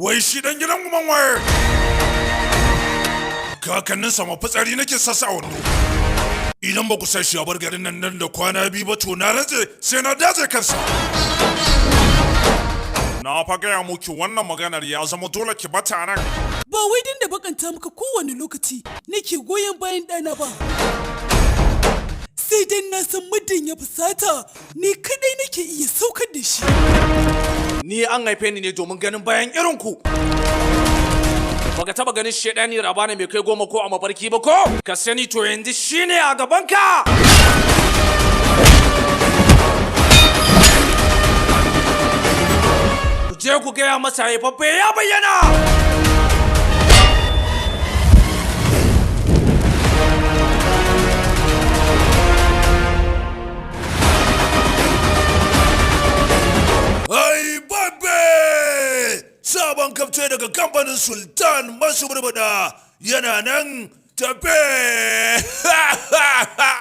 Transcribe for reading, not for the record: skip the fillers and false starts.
Wai shi dan gidan uman waye? Kakannin sama fitsari nake sassa a wando. Idan ba ku sai shi a bar garin nan da kwana biyu ba to na rantse sai na dace kansa. Na fa gaya muki wannan maganar ya zama dole ki bata nan. Ba wai din da bakanta maka kowane lokaci nake goyon bayan ɗana ba. Sai dan na san muddin ya fusata ni kadai nake iya saukar da shi. Ni an haife ni ne domin ganin bayan irin ku. Baka taba ganin shedani rabana mai kai 10 ko a mafarki ba ko? Ka sani to yanzu shine a gaban ka. Ku je ku gaya masa haifaffe ya bayyana. Sabon kafce daga kamfanin Sultan masu burbada yana nan tafe.